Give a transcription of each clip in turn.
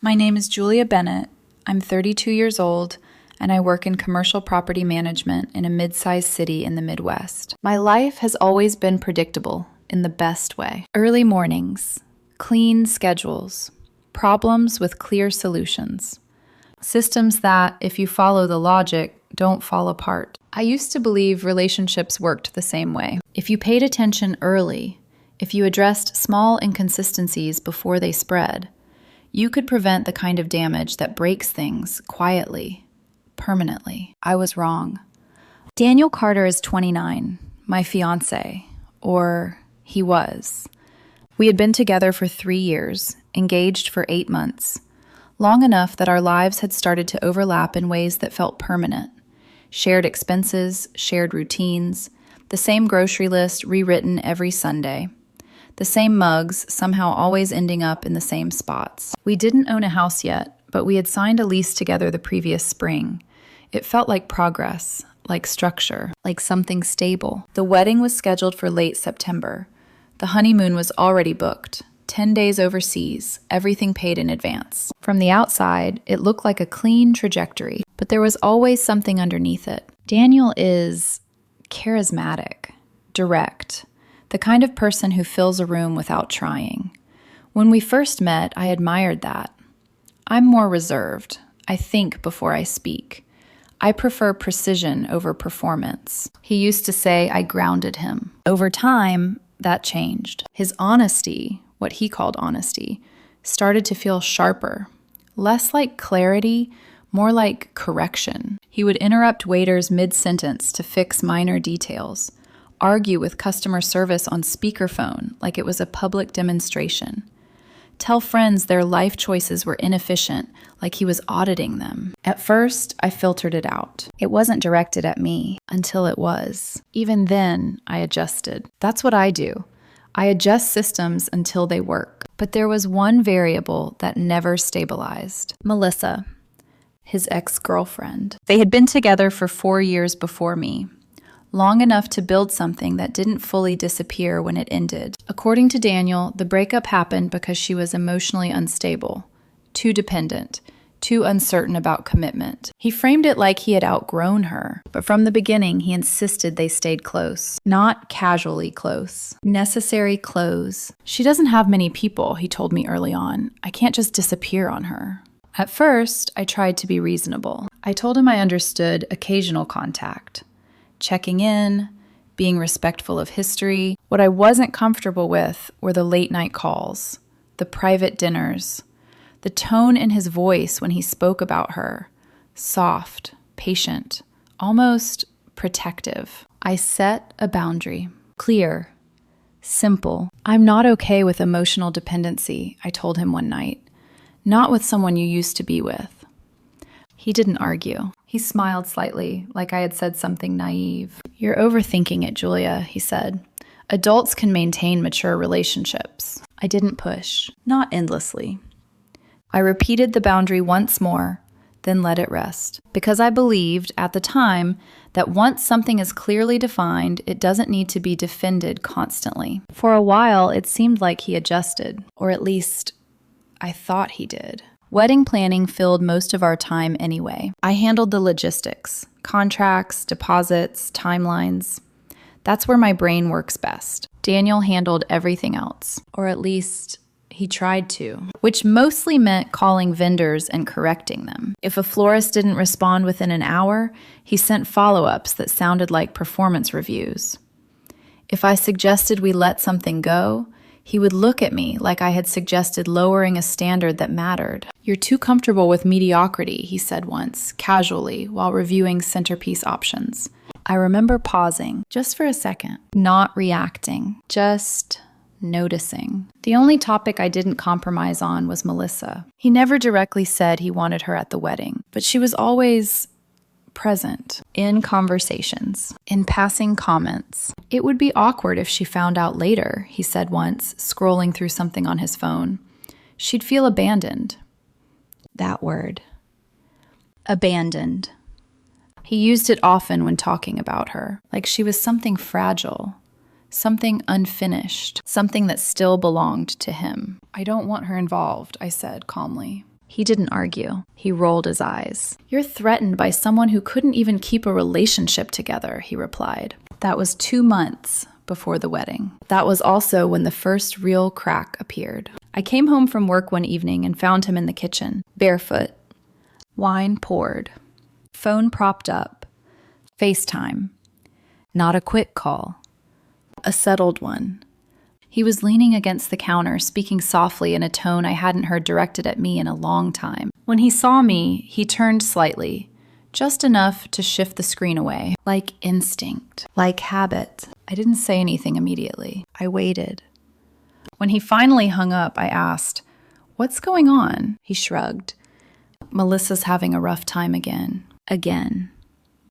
My name is Julia Bennett. I'm 32 years old, and I work in commercial property management in a mid-sized city in the Midwest. My life has always been predictable in the best way. Early mornings, clean schedules, problems with clear solutions. Systems that, if you follow the logic, don't fall apart. I used to believe relationships worked the same way. If you paid attention early, if you addressed small inconsistencies before they spread, you could prevent the kind of damage that breaks things quietly, permanently. I was wrong. Daniel Carter is 29, my fiancé, or he was. We had been together for 3 years, engaged for 8 months, long enough that our lives had started to overlap in ways that felt permanent. Shared expenses, shared routines, the same grocery list rewritten every Sunday. The same mugs somehow always ending up in the same spots. We didn't own a house yet, but we had signed a lease together the previous spring. It felt like progress, like structure, like something stable. The wedding was scheduled for late September. The honeymoon was already booked. 10 days overseas, everything paid in advance. From the outside, it looked like a clean trajectory, but there was always something underneath it. Daniel is charismatic, direct, the kind of person who fills a room without trying. When we first met, I admired that. I'm more reserved. I think before I speak. I prefer precision over performance. He used to say I grounded him. Over time, that changed. His honesty, what he called honesty, started to feel sharper, less like clarity, more like correction. He would interrupt waiters mid-sentence to fix minor details, argue with customer service on speakerphone like it was a public demonstration, tell friends their life choices were inefficient like he was auditing them. At first, I filtered it out. It wasn't directed at me until it was. Even then, I adjusted. That's what I do. I adjust systems until they work. But there was one variable that never stabilized. Melissa, his ex-girlfriend. They had been together for 4 years before me, long enough to build something that didn't fully disappear when it ended. According to Daniel, the breakup happened because she was emotionally unstable, too dependent, too uncertain about commitment. He framed it like he had outgrown her, but from the beginning, he insisted they stayed close. Not casually close. Necessary close. She doesn't have many people, he told me early on. I can't just disappear on her. At first, I tried to be reasonable. I told him I understood occasional contact, checking in, being respectful of history. What I wasn't comfortable with were the late-night calls, the private dinners, the tone in his voice when he spoke about her, soft, patient, almost protective. I set a boundary, clear, simple. I'm not okay with emotional dependency, I told him one night. Not with someone you used to be with. He didn't argue. He smiled slightly, like I had said something naive. You're overthinking it, Julia, he said. Adults can maintain mature relationships. I didn't push, not endlessly. I repeated the boundary once more, then let it rest. Because I believed, at the time, that once something is clearly defined, it doesn't need to be defended constantly. For a while, it seemed like he adjusted, or at least I thought he did. Wedding planning filled most of our time anyway. I handled the logistics, contracts, deposits, timelines. That's where my brain works best. Daniel handled everything else, or at least he tried to, which mostly meant calling vendors and correcting them. If a florist didn't respond within an hour, he sent follow-ups that sounded like performance reviews. If I suggested we let something go, he would look at me like I had suggested lowering a standard that mattered. You're too comfortable with mediocrity, he said once, casually, while reviewing centerpiece options. I remember pausing, just for a second, not reacting, just noticing. The only topic I didn't compromise on was Melissa. He never directly said he wanted her at the wedding, but she was always present in conversations, in passing comments. It would be awkward if she found out later, he said once, scrolling through something on his phone. She'd feel abandoned. That word. Abandoned. He used it often when talking about her, like she was something fragile, something unfinished, something that still belonged to him. I don't want her involved, I said calmly. He didn't argue. He rolled his eyes. "You're threatened by someone who couldn't even keep a relationship together," he replied. That was 2 months before the wedding. That was also when the first real crack appeared. I came home from work one evening and found him in the kitchen, barefoot. Wine poured. Phone propped up. FaceTime. Not a quick call. A settled one. He was leaning against the counter, speaking softly in a tone I hadn't heard directed at me in a long time. When he saw me, he turned slightly, just enough to shift the screen away, like instinct, like habit. I didn't say anything immediately. I waited. When he finally hung up, I asked, "What's going on?" He shrugged. "Melissa's having a rough time again." Again.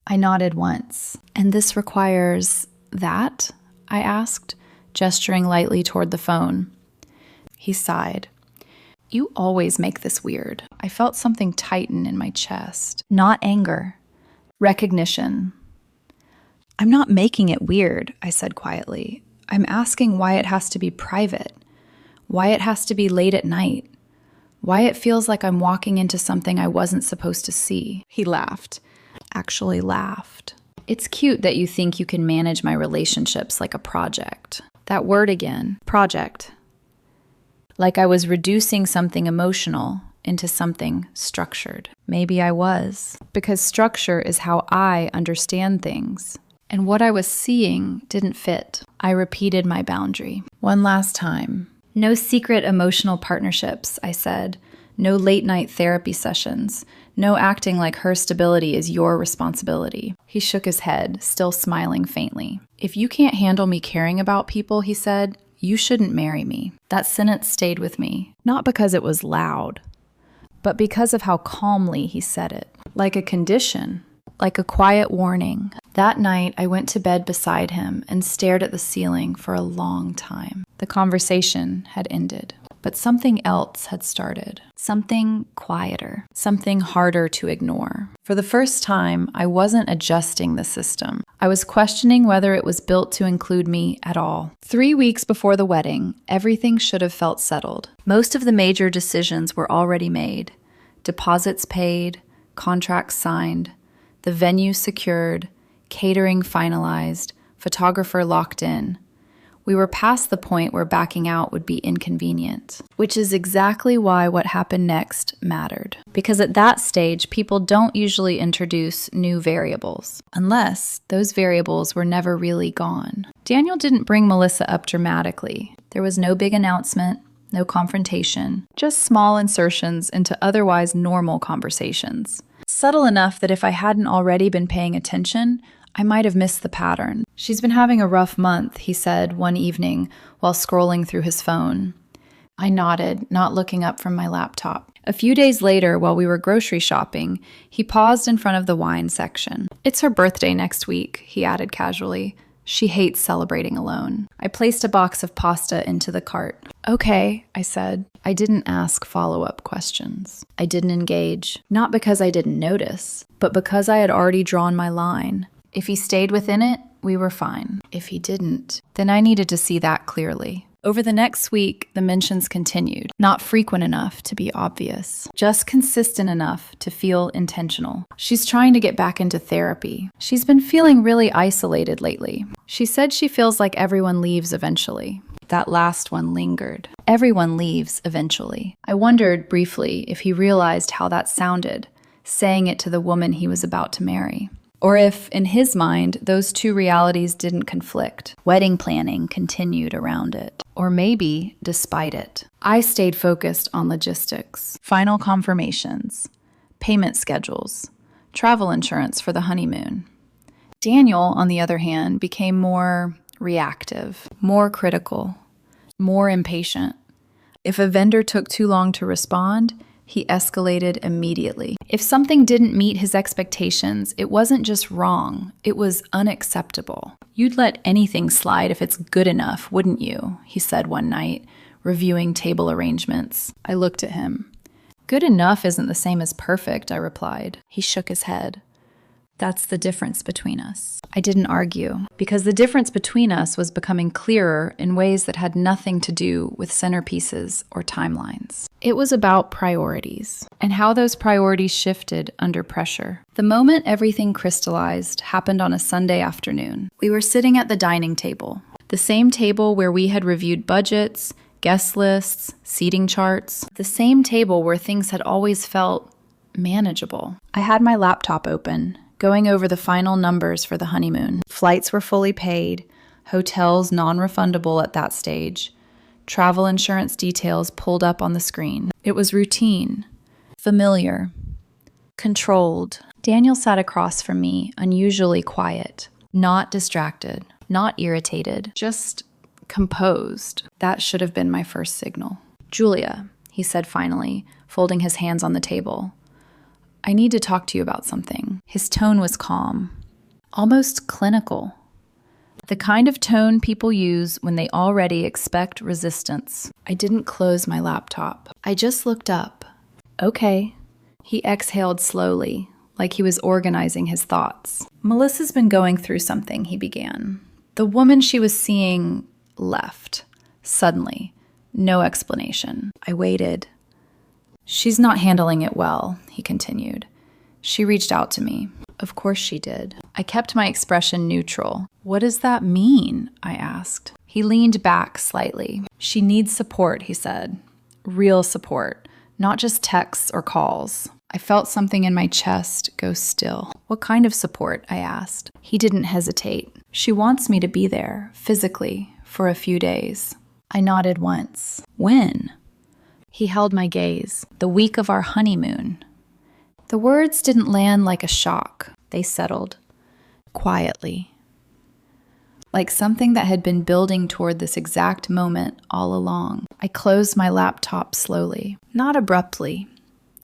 I nodded once. "And this requires that?" I asked, gesturing lightly toward the phone. He sighed. "You always make this weird." I felt something tighten in my chest. Not anger. Recognition. "I'm not making it weird," I said quietly. "I'm asking why it has to be private. Why it has to be late at night. Why it feels like I'm walking into something I wasn't supposed to see." He laughed. Actually laughed. "It's cute that you think you can manage my relationships like a project." That word again, project. Like I was reducing something emotional into something structured. Maybe I was, because structure is how I understand things. And what I was seeing didn't fit. I repeated my boundary. One last time. "No secret emotional partnerships," I said. "No late-night therapy sessions. No acting like her stability is your responsibility." He shook his head, still smiling faintly. "If you can't handle me caring about people," he said, "you shouldn't marry me." That sentence stayed with me, not because it was loud, but because of how calmly he said it. Like a condition, like a quiet warning. That night, I went to bed beside him and stared at the ceiling for a long time. The conversation had ended, but something else had started. Something quieter, something harder to ignore. For the first time, I wasn't adjusting the system. I was questioning whether it was built to include me at all. 3 weeks before the wedding, everything should have felt settled. Most of the major decisions were already made. Deposits paid, contracts signed, the venue secured, catering finalized, photographer locked in. We were past the point where backing out would be inconvenient, which is exactly why what happened next mattered. Because at that stage, people don't usually introduce new variables, unless those variables were never really gone. Daniel didn't bring Melissa up dramatically. There was no big announcement, no confrontation, just small insertions into otherwise normal conversations. Subtle enough that if I hadn't already been paying attention, I might have missed the pattern. "She's been having a rough month," he said one evening while scrolling through his phone. I nodded, not looking up from my laptop. A few days later, while we were grocery shopping, he paused in front of the wine section. "It's her birthday next week," he added casually. "She hates celebrating alone." I placed a box of pasta into the cart. "Okay," I said. I didn't ask follow-up questions. I didn't engage, not because I didn't notice, but because I had already drawn my line. If he stayed within it, we were fine. If he didn't, then I needed to see that clearly. Over the next week, the mentions continued, not frequent enough to be obvious, just consistent enough to feel intentional. "She's trying to get back into therapy. She's been feeling really isolated lately. She said she feels like everyone leaves eventually." That last one lingered. Everyone leaves eventually. I wondered briefly if he realized how that sounded, saying it to the woman he was about to marry. Or if, in his mind, those two realities didn't conflict. Wedding planning continued around it. Or maybe, despite it. I stayed focused on logistics. Final confirmations. Payment schedules. Travel insurance for the honeymoon. Daniel, on the other hand, became more reactive, more critical, more impatient. If a vendor took too long to respond, he escalated immediately. If something didn't meet his expectations, it wasn't just wrong, it was unacceptable. "You'd let anything slide if it's good enough, wouldn't you?" he said one night, reviewing table arrangements. I looked at him. "Good enough isn't the same as perfect," I replied. He shook his head. That's the difference between us. I didn't argue, because the difference between us was becoming clearer in ways that had nothing to do with centerpieces or timelines. It was about priorities, and how those priorities shifted under pressure. The moment everything crystallized happened on a Sunday afternoon. We were sitting at the dining table, the same table where we had reviewed budgets, guest lists, seating charts, the same table where things had always felt manageable. I had my laptop open, going over the final numbers for the honeymoon. Flights were fully paid, hotels non-refundable at that stage, travel insurance details pulled up on the screen. It was routine, familiar, controlled. Daniel sat across from me, unusually quiet, not distracted, not irritated, just composed. That should have been my first signal. "Julia," he said finally, folding his hands on the table, "I need to talk to you about something." His tone was calm, almost clinical. The kind of tone people use when they already expect resistance. I didn't close my laptop. I just looked up. "Okay." He exhaled slowly, like he was organizing his thoughts. "Melissa's been going through something," he began. "The woman she was seeing left. Suddenly. No explanation." I waited. "She's not handling it well," he continued. "She reached out to me." Of course she did. I kept my expression neutral. "What does that mean?" I asked. He leaned back slightly. "She needs support," he said. "Real support, not just texts or calls." I felt something in my chest go still. "What kind of support?" I asked. He didn't hesitate. "She wants me to be there, physically, for a few days." I nodded once. "When?" He held my gaze. "The week of our honeymoon." The words didn't land like a shock. They settled. Quietly. Like something that had been building toward this exact moment all along. I closed my laptop slowly. Not abruptly.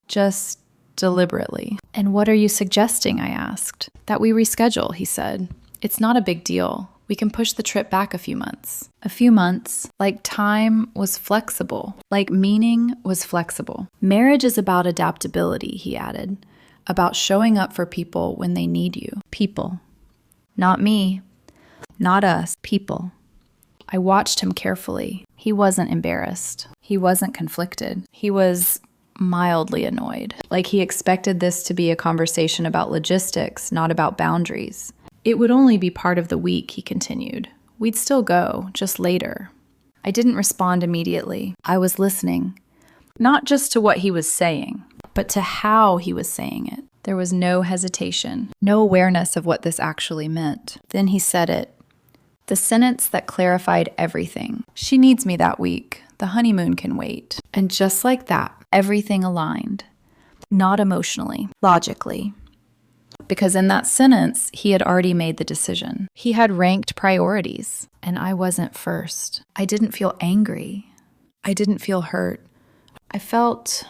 Just deliberately. "And what are you suggesting?" I asked. "That we reschedule," he said. "It's not a big deal. We can push the trip back a few months." A few months, like time was flexible, like meaning was flexible. "Marriage is about adaptability," he added, "about showing up for people when they need you." People. Not me. Not us. People. I watched him carefully. He wasn't embarrassed. He wasn't conflicted. He was mildly annoyed, like he expected this to be a conversation about logistics, not about boundaries. "It would only be part of the week," he continued. "We'd still go, just later." I didn't respond immediately. I was listening, not just to what he was saying, but to how he was saying it. There was no hesitation, no awareness of what this actually meant. Then he said it. The sentence that clarified everything. "She needs me that week. The honeymoon can wait." And just like that, everything aligned. Not emotionally, logically. Because in that sentence, he had already made the decision. He had ranked priorities, and I wasn't first. I didn't feel angry. I didn't feel hurt. I felt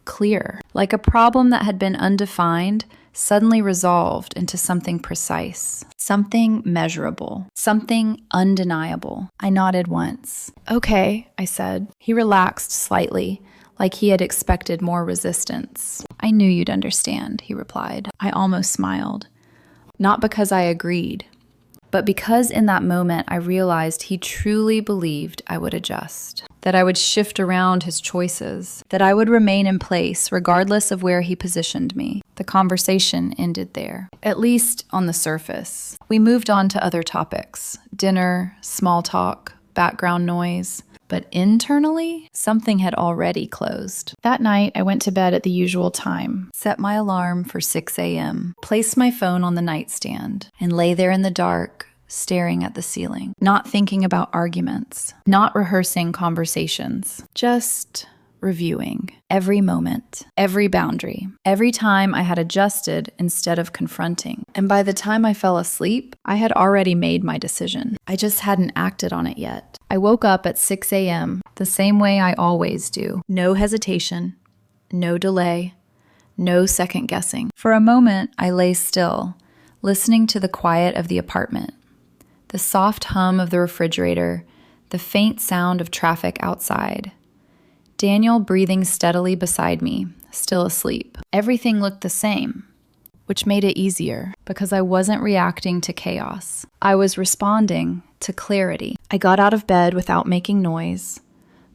clear, like a problem that had been undefined suddenly resolved into something precise, something measurable, something undeniable. I nodded once. "Okay," I said. He relaxed slightly, like he had expected more resistance. "I knew you'd understand," he replied. I almost smiled. Not because I agreed, but because in that moment I realized he truly believed I would adjust, that I would shift around his choices, that I would remain in place regardless of where he positioned me. The conversation ended there, at least on the surface. We moved on to other topics: dinner, small talk, background noise. But internally, something had already closed. That night, I went to bed at the usual time, set my alarm for 6 a.m., placed my phone on the nightstand, and lay there in the dark, staring at the ceiling, not thinking about arguments, not rehearsing conversations, just reviewing every moment, every boundary, every time I had adjusted instead of confronting. And by the time I fell asleep, I had already made my decision. I just hadn't acted on it yet. I woke up at 6 a.m., the same way I always do. No hesitation, no delay, no second guessing. For a moment, I lay still, listening to the quiet of the apartment, the soft hum of the refrigerator, the faint sound of traffic outside. Daniel breathing steadily beside me, still asleep. Everything looked the same. which made it easier because I wasn't reacting to chaos. I was responding to clarity. I got out of bed without making noise,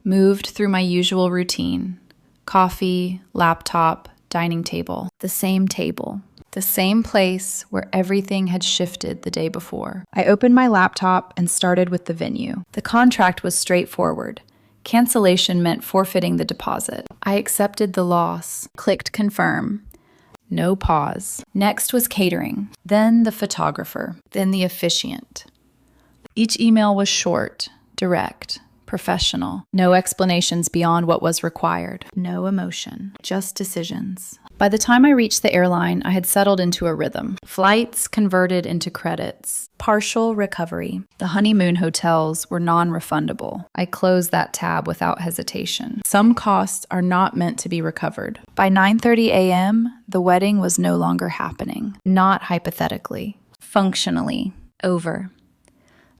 moved through my usual routine: coffee, laptop, dining table. The same table. The same place where everything had shifted the day before. I opened my laptop and started with the venue. The contract was straightforward. Cancellation meant forfeiting the deposit. I accepted the loss, clicked confirm. No pause. Next was catering, then the photographer, then the officiant. Each email was short, direct, professional. No explanations beyond what was required. No emotion, just decisions. By the time I reached the airline, I had settled into a rhythm. Flights converted into credits. Partial recovery. The honeymoon hotels were non-refundable. I closed that tab without hesitation. Some costs are not meant to be recovered. By 9:30 a.m., the wedding was no longer happening. Not hypothetically. Functionally. Over.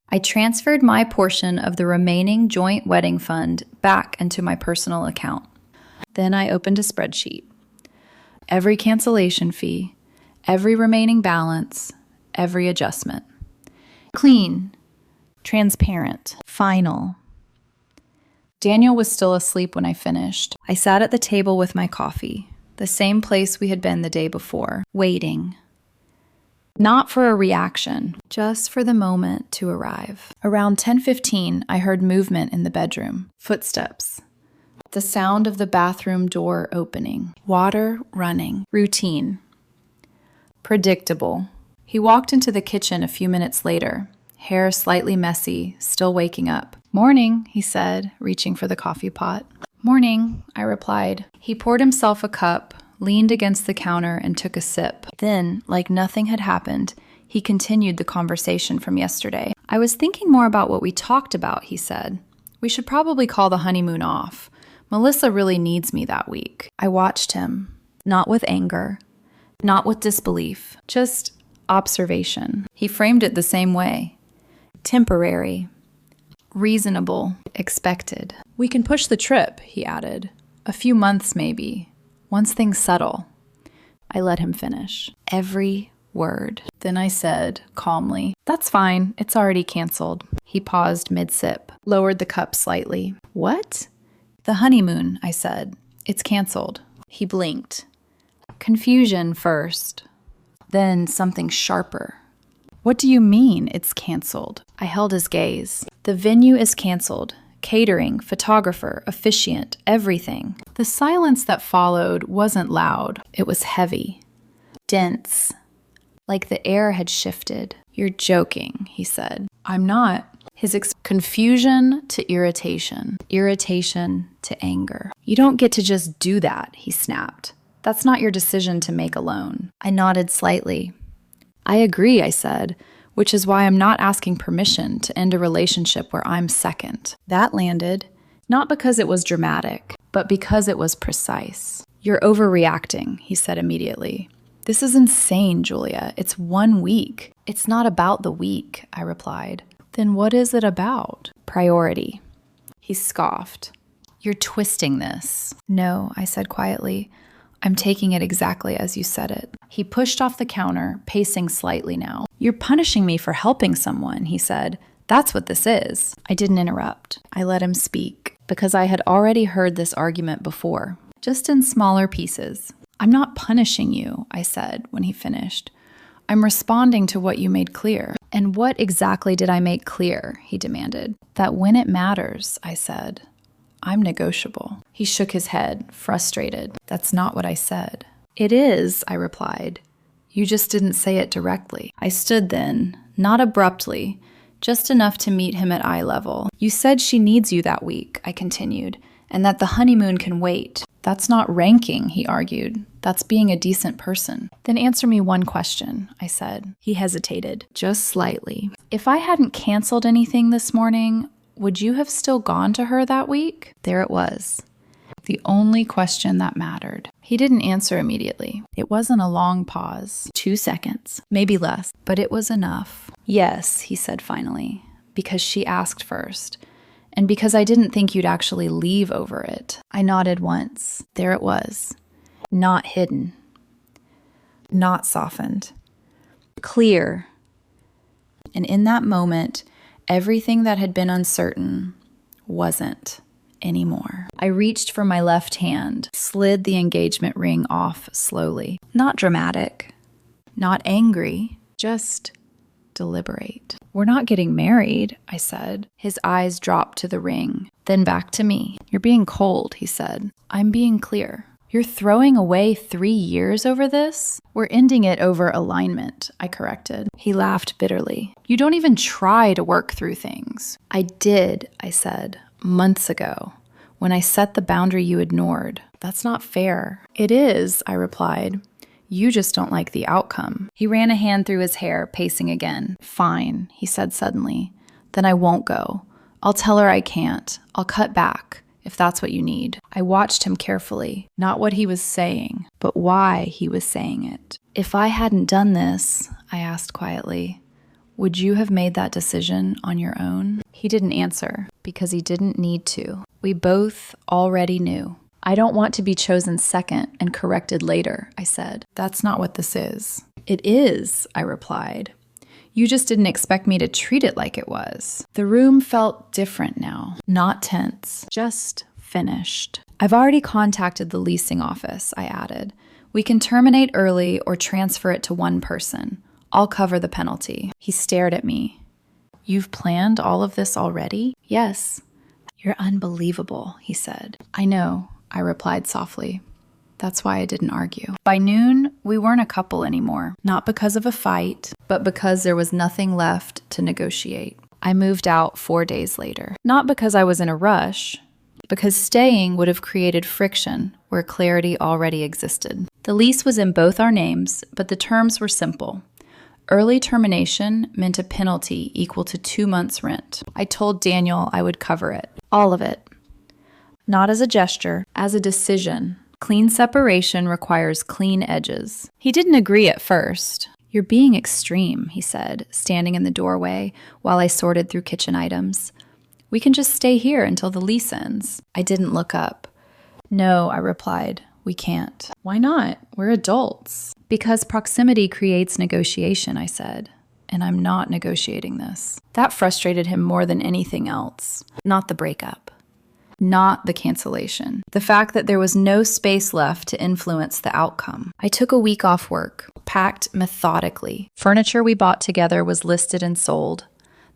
I transferred my portion of the remaining joint wedding fund back into my personal account. Then I opened a spreadsheet. Every cancellation fee, every remaining balance, every adjustment. Clean, transparent, final. Daniel was still asleep when I finished. I sat at the table with my coffee, the same place we had been the day before, waiting. Not for a reaction, just for the moment to arrive. Around 10:15, I heard movement in the bedroom. Footsteps. The sound of the bathroom door opening. Water running. Routine. Predictable. He walked into the kitchen a few minutes later, hair slightly messy, still waking up. "Morning," he said, reaching for the coffee pot. "Morning," I replied. He poured himself a cup, leaned against the counter, and took a sip. Then, like nothing had happened, he continued the conversation from yesterday. "I was thinking more about what we talked about," he said. "We should probably call the honeymoon off. Melissa really needs me that week." I watched him, not with anger, not with disbelief, just observation. He framed it the same way. Temporary, reasonable, expected. "We can push the trip," he added. "A few months maybe, once things settle." I let him finish. Every word. Then I said, calmly, "That's fine, it's already canceled." He paused mid-sip, lowered the cup slightly. "What?" "The honeymoon," I said. "It's canceled." He blinked. Confusion first, then something sharper. "What do you mean it's canceled?" I held his gaze. "The venue is canceled. Catering, photographer, officiant, everything." The silence that followed wasn't loud. It was heavy, dense, like the air had shifted. "You're joking," he said. "I'm not." His confusion to irritation, irritation to anger. "You don't get to just do that," he snapped. "That's not your decision to make alone." I nodded slightly. "I agree," I said, "which is why I'm not asking permission to end a relationship where I'm second." That landed, not because it was dramatic, but because it was precise. "You're overreacting," he said immediately. "This is insane, Julia. It's 1 week." "It's not about the week," I replied. "Then what is it about?" "Priority." He scoffed. "You're twisting this." "No," I said quietly. "I'm taking it exactly as you said it." He pushed off the counter, pacing slightly now. "You're punishing me for helping someone," he said. "That's what this is." I didn't interrupt. I let him speak, because I had already heard this argument before, just in smaller pieces. "I'm not punishing you," I said when he finished. "I'm responding to what you made clear." "And what exactly did I make clear?" he demanded. "That when it matters," I said, "I'm negotiable." He shook his head, frustrated. "That's not what I said." "It is," I replied. "You just didn't say it directly." I stood then, not abruptly, just enough to meet him at eye level. "You said she needs you that week," I continued, "and that the honeymoon can wait." "That's not ranking," he argued. "That's being a decent person." "Then answer me one question," I said. He hesitated, just slightly. "If I hadn't canceled anything this morning, would you have still gone to her that week?" There it was. The only question that mattered. He didn't answer immediately. It wasn't a long pause. 2 seconds, maybe less, but it was enough. "Yes," he said finally, "because she asked first. And because I didn't think you'd actually leave over it." I nodded once. There it was. Not hidden. not softened. Clear. And in that moment, everything that had been uncertain wasn't anymore. I reached for my left hand, slid the engagement ring off slowly. Not dramatic, not angry, just deliberate. We're not getting married, I said. His eyes dropped to the ring, then back to me. You're being cold, he said. I'm being clear. You're throwing away 3 years over this? We're ending it over alignment, I corrected. He laughed bitterly. You don't even try to work through things. I did, I said, months ago, when I set the boundary you ignored. That's not fair. It is, I replied. You just don't like the outcome. He ran a hand through his hair, pacing again. Fine, he said suddenly. Then I won't go. I'll tell her I can't. I'll cut back, if that's what you need. I watched him carefully, not what he was saying, but why he was saying it. If I hadn't done this, I asked quietly, would you have made that decision on your own? He didn't answer, because he didn't need to. We both already knew. I don't want to be chosen second and corrected later, I said. That's not what this is. It is, I replied. You just didn't expect me to treat it like it was. The room felt different now, not tense, just finished. I've already contacted the leasing office, I added. We can terminate early or transfer it to one person. I'll cover the penalty. He stared at me. You've planned all of this already? Yes. You're unbelievable, he said. I know, I replied softly. That's why I didn't argue. By noon, we weren't a couple anymore. Not because of a fight, but because there was nothing left to negotiate. I moved out 4 days later. Not because I was in a rush, because staying would have created friction where clarity already existed. The lease was in both our names, but the terms were simple. Early termination meant a penalty equal to 2 months' rent. I told Daniel I would cover it. All of it. Not as a gesture, as a decision. Clean separation requires clean edges. He didn't agree at first. You're being extreme, he said, standing in the doorway while I sorted through kitchen items. We can just stay here until the lease ends. I didn't look up. No, I replied. We can't. Why not? We're adults. Because proximity creates negotiation, I said. And I'm not negotiating this. That frustrated him more than anything else. Not the breakup. Not the cancellation. The fact that there was no space left to influence the outcome. I took a week off work, packed methodically. Furniture we bought together was listed and sold.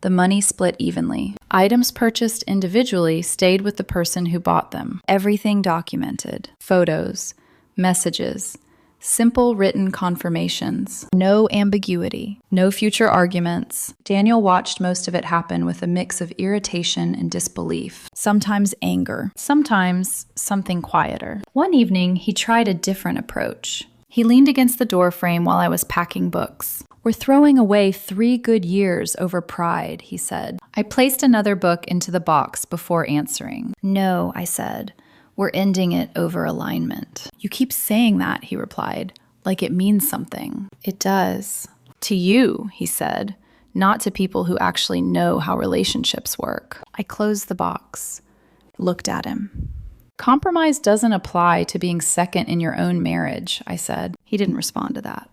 The money split evenly. Items purchased individually stayed with the person who bought them. Everything documented. Photos, messages, simple written confirmations. No ambiguity. No future arguments. Daniel watched most of it happen with a mix of irritation and disbelief. Sometimes anger. Sometimes something quieter. One evening, he tried a different approach. He leaned against the doorframe while I was packing books. We're throwing away 3 good years over pride, he said. I placed another book into the box before answering. No, I said. We're ending it over alignment. You keep saying that, he replied, like it means something. It does. To you, he said, not to people who actually know how relationships work. I closed the box, looked at him. Compromise doesn't apply to being second in your own marriage, I said. He didn't respond to that.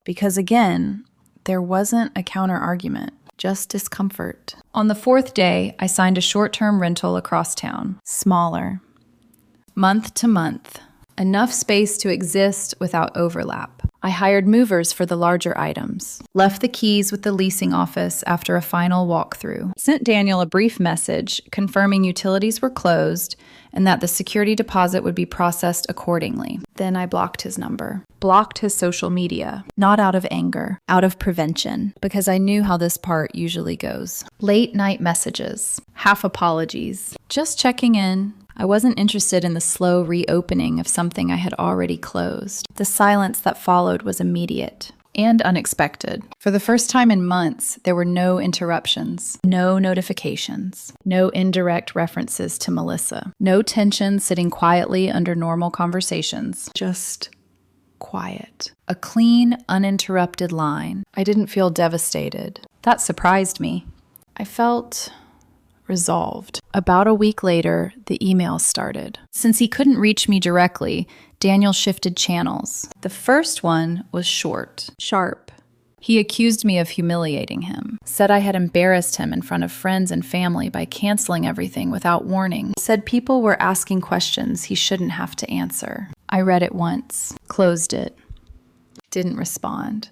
Because again, there wasn't a counter-argument, just discomfort. On the 4th day, I signed a short-term rental across town. Smaller. Month to month. Enough space to exist without overlap. I hired movers for the larger items. Left the keys with the leasing office after a final walkthrough. Sent Daniel a brief message confirming utilities were closed and that the security deposit would be processed accordingly. Then I blocked his number. Blocked his social media. Not out of anger, out of prevention, because I knew how this part usually goes. Late night messages. Half apologies. Just checking in. I wasn't interested in the slow reopening of something I had already closed. The silence that followed was immediate and unexpected. For the first time in months, there were no interruptions, no notifications, no indirect references to Melissa, no tension sitting quietly under normal conversations, just quiet. A clean, uninterrupted line. I didn't feel devastated. That surprised me. I felt resolved. About a week later, the emails started. Since he couldn't reach me directly, Daniel shifted channels. The first one was short, sharp. He accused me of humiliating him, said I had embarrassed him in front of friends and family by canceling everything without warning, said people were asking questions he shouldn't have to answer. I read it once, closed it, didn't respond.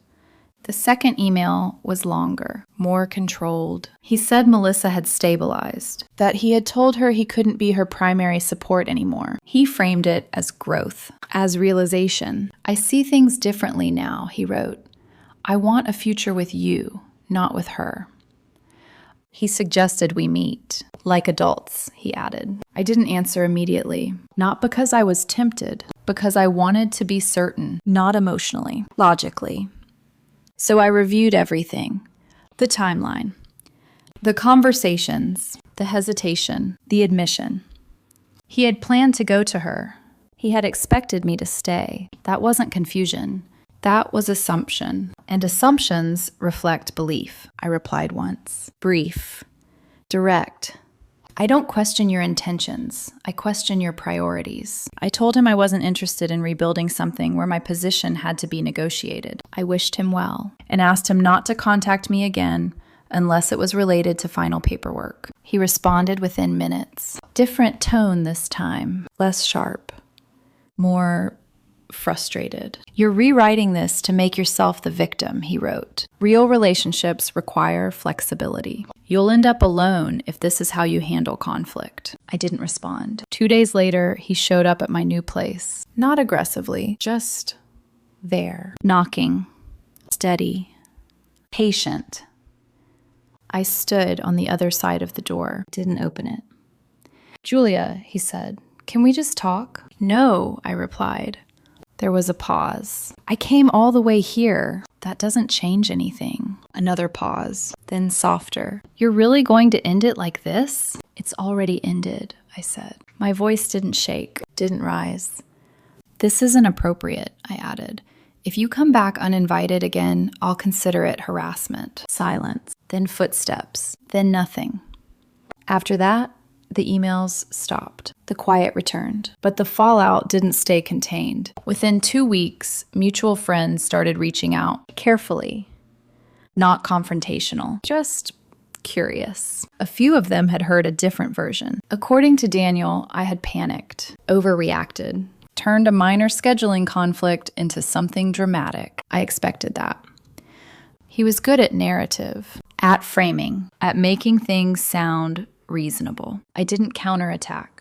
The second email was longer, more controlled. He said Melissa had stabilized, that he had told her he couldn't be her primary support anymore. He framed it as growth, as realization. I see things differently now, he wrote. I want a future with you, not with her. He suggested we meet, like adults, he added. I didn't answer immediately, not because I was tempted, because I wanted to be certain, not emotionally, logically. So I reviewed everything, the timeline, the conversations, the hesitation, the admission. He had planned to go to her. He had expected me to stay. That wasn't confusion. That was assumption, and assumptions reflect belief, I replied once. Brief, direct. I don't question your intentions. I question your priorities. I told him I wasn't interested in rebuilding something where my position had to be negotiated. I wished him well and asked him not to contact me again unless it was related to final paperwork. He responded within minutes. Different tone this time, less sharp, more frustrated. You're rewriting this to make yourself the victim, he wrote. Real relationships require flexibility. You'll end up alone if this is how you handle conflict. I didn't respond. 2 days later, he showed up at my new place. Not aggressively, just there. Knocking. Steady. Patient. I stood on the other side of the door. Didn't open it. Julia, he said, can we just talk? No, I replied. There was a pause. I came all the way here. That doesn't change anything. Another pause, then softer. You're really going to end it like this? It's already ended, I said. My voice didn't shake, didn't rise. This isn't appropriate, I added. If you come back uninvited again, I'll consider it harassment. Silence, then footsteps, then nothing. After that, the emails stopped. The quiet returned, but the fallout didn't stay contained. Within 2 weeks, mutual friends started reaching out, carefully, not confrontational, just curious. A few of them had heard a different version. According to Daniel, I had panicked, overreacted, turned a minor scheduling conflict into something dramatic. I expected that. He was good at narrative, at framing, at making things sound reasonable. I didn't counterattack.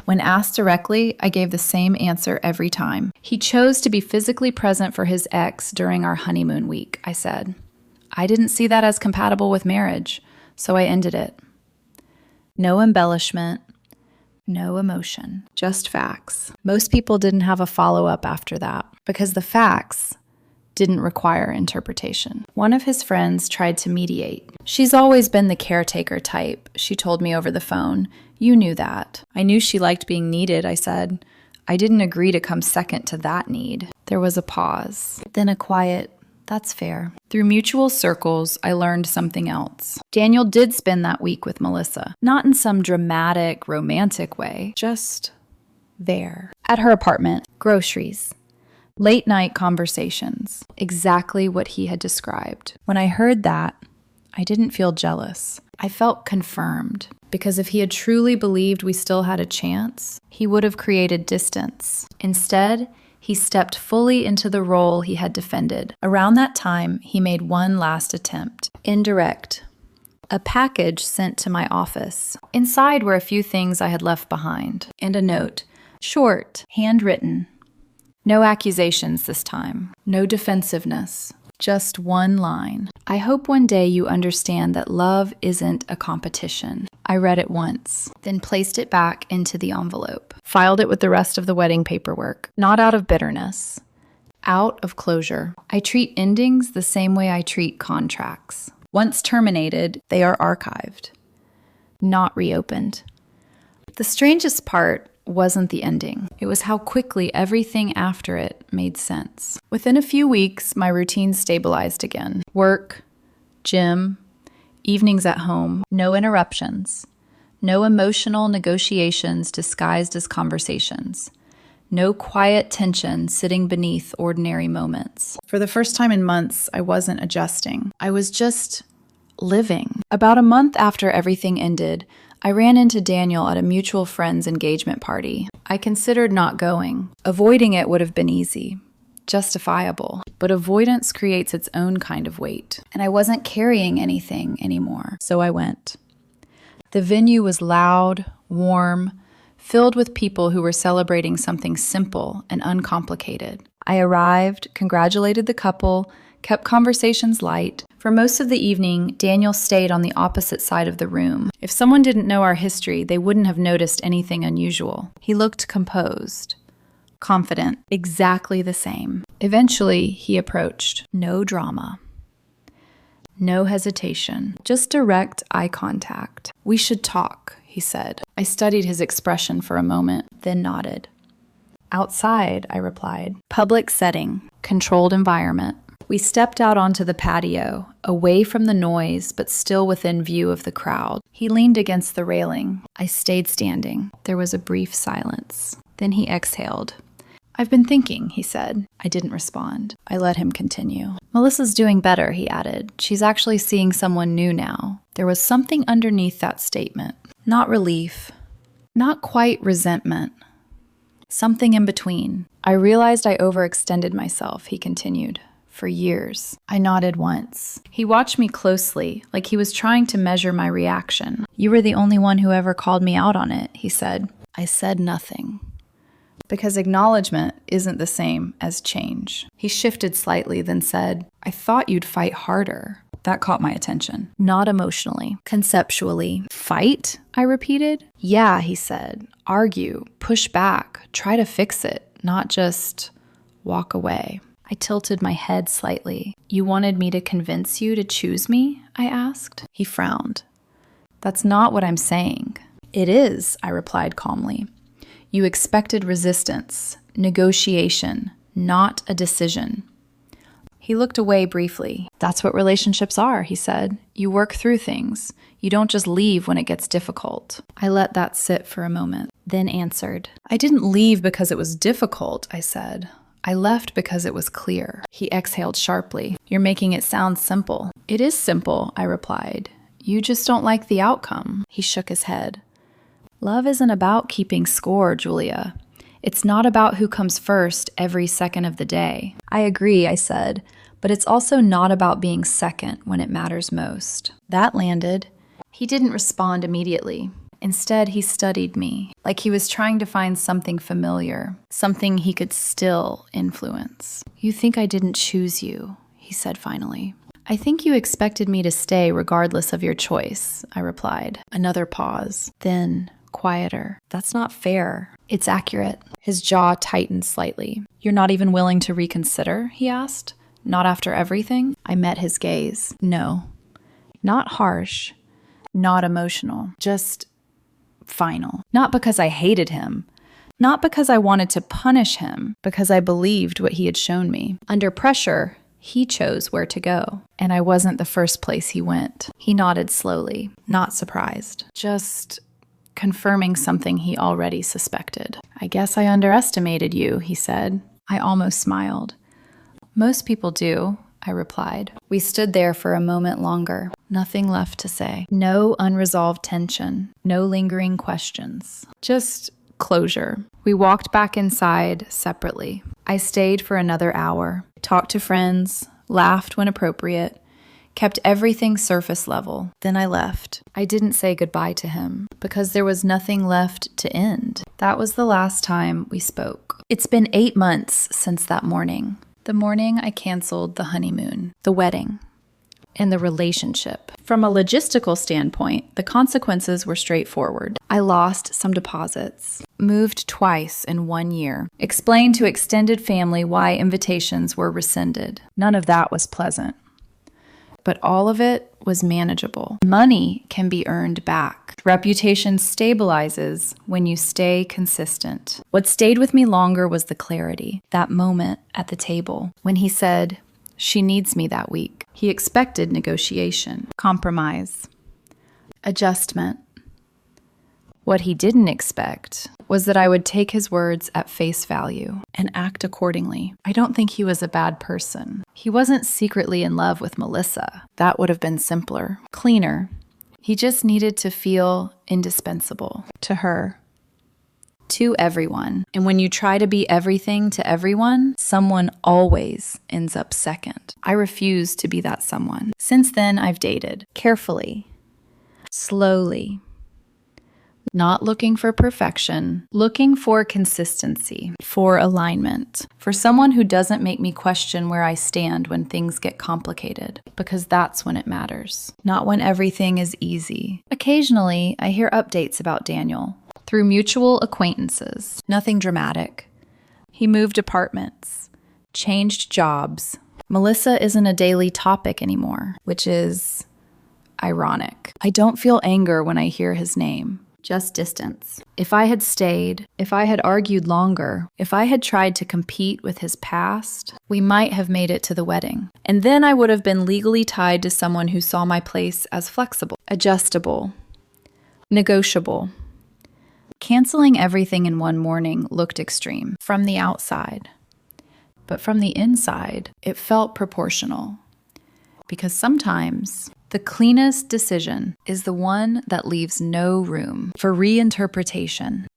When asked directly, I gave the same answer every time. He chose to be physically present for his ex during our honeymoon week, I said. I didn't see that as compatible with marriage, so I ended it. No embellishment, no emotion, just facts. Most people didn't have a follow-up after that because the facts didn't require interpretation. One of his friends tried to mediate. She's always been the caretaker type, she told me over the phone. You knew that. I knew she liked being needed, I said. I didn't agree to come second to that need. There was a pause, then a quiet, that's fair. Through mutual circles, I learned something else. Daniel did spend that week with Melissa, not in some dramatic, romantic way, just there. At her apartment, groceries. Late-night conversations, exactly what he had described. When I heard that, I didn't feel jealous. I felt confirmed, because if he had truly believed we still had a chance, he would have created distance. Instead, he stepped fully into the role he had defended. Around that time, he made one last attempt. Indirect. A package sent to my office. Inside were a few things I had left behind, and a note. Short, handwritten. No accusations this time. No defensiveness. Just one line. I hope one day you understand that love isn't a competition. I read it once, then placed it back into the envelope. Filed it with the rest of the wedding paperwork. Not out of bitterness. Out of closure. I treat endings the same way I treat contracts. Once terminated, they are archived. Not reopened. The strangest part wasn't the ending. It was how quickly everything after it made sense. Within a few weeks, my routine stabilized again. Work, gym, evenings at home, no interruptions, no emotional negotiations disguised as conversations, No quiet tension sitting beneath ordinary moments. For the first time in months, I wasn't adjusting. I was just living. About a month after everything ended, I ran into Daniel at a mutual friend's engagement party. I considered not going. Avoiding it would have been easy, justifiable, but avoidance creates its own kind of weight, and I wasn't carrying anything anymore, so I went. The venue was loud, warm, filled with people who were celebrating something simple and uncomplicated. I arrived, congratulated the couple, kept conversations light. For most of the evening, Daniel stayed on the opposite side of the room. If someone didn't know our history, they wouldn't have noticed anything unusual. He looked composed, confident, exactly the same. Eventually, he approached. No drama. No hesitation, just direct eye contact. "We should talk," he said. I studied his expression for a moment, then nodded. "Outside," I replied. Public setting, controlled environment. We stepped out onto the patio, away from the noise, but still within view of the crowd. He leaned against the railing. I stayed standing. There was a brief silence. Then he exhaled. "I've been thinking," he said. I didn't respond. I let him continue. "Melissa's doing better," he added. "She's actually seeing someone new now." There was something underneath that statement. Not relief. Not quite resentment. Something in between. I realized I overextended myself, he continued. For years. I nodded once. He watched me closely, like he was trying to measure my reaction. "You were the only one who ever called me out on it," he said. I said nothing. Because acknowledgement isn't the same as change. He shifted slightly, then said, "I thought you'd fight harder." That caught my attention. Not emotionally, conceptually. "Fight?" I repeated. "Yeah," he said. "Argue, push back, try to fix it, not just walk away." I tilted my head slightly. "You wanted me to convince you to choose me?" I asked. He frowned. "That's not what I'm saying." "It is," I replied calmly. "You expected resistance, negotiation, not a decision." He looked away briefly. "That's what relationships are," he said. "You work through things. You don't just leave when it gets difficult." I let that sit for a moment, then answered. "I didn't leave because it was difficult," I said. "I left because it was clear." He exhaled sharply. "You're making it sound simple." "It is simple," I replied. "You just don't like the outcome." He shook his head. "Love isn't about keeping score, Julia. It's not about who comes first every second of the day." "I agree," I said, "but it's also not about being second when it matters most." That landed. He didn't respond immediately. Instead, he studied me, like he was trying to find something familiar, something he could still influence. "You think I didn't choose you," he said finally. "I think you expected me to stay regardless of your choice," I replied. Another pause. Then, quieter. "That's not fair." "It's accurate." His jaw tightened slightly. "You're not even willing to reconsider?" he asked. "Not after everything?" I met his gaze. "No." Not harsh. Not emotional. Just final. Not because I hated him. Not because I wanted to punish him. Because I believed what he had shown me. Under pressure, he chose where to go. And I wasn't the first place he went. He nodded slowly. Not surprised. Just confirming something he already suspected. "I guess I underestimated you," he said. I almost smiled. "Most people do," I replied. We stood there for a moment longer. Nothing left to say. No unresolved tension. No lingering questions. Just closure. We walked back inside separately. I stayed for another hour. Talked to friends. Laughed when appropriate. Kept everything surface level. Then I left. I didn't say goodbye to him because there was nothing left to end. That was the last time we spoke. It's been 8 months since that morning. The morning I canceled the honeymoon, the wedding, and the relationship. From a logistical standpoint, the consequences were straightforward. I lost some deposits, moved twice in 1 year, explained to extended family why invitations were rescinded. None of that was pleasant. But all of it was manageable. Money can be earned back. Reputation stabilizes when you stay consistent. What stayed with me longer was the clarity, that moment at the table when he said, "She needs me that week." He expected negotiation, compromise, adjustment. What he didn't expect was that I would take his words at face value and act accordingly. I don't think he was a bad person. He wasn't secretly in love with Melissa. That would have been simpler, cleaner. He just needed to feel indispensable to her, to everyone. And when you try to be everything to everyone, someone always ends up second. I refuse to be that someone. Since then, I've dated carefully, slowly, not looking for perfection, looking for consistency, for alignment, for someone who doesn't make me question where I stand when things get complicated, because that's when it matters, not when everything is easy. Occasionally, I hear updates about Daniel through mutual acquaintances. Nothing dramatic. He moved apartments, changed jobs. Melissa isn't a daily topic anymore, which is ironic. I don't feel anger when I hear his name, just distance. If I had stayed, if I had argued longer, if I had tried to compete with his past, we might have made it to the wedding. And then I would have been legally tied to someone who saw my place as flexible, adjustable, negotiable. Canceling everything in one morning looked extreme from the outside. But from the inside, it felt proportional. Because sometimes the cleanest decision is the one that leaves no room for reinterpretation.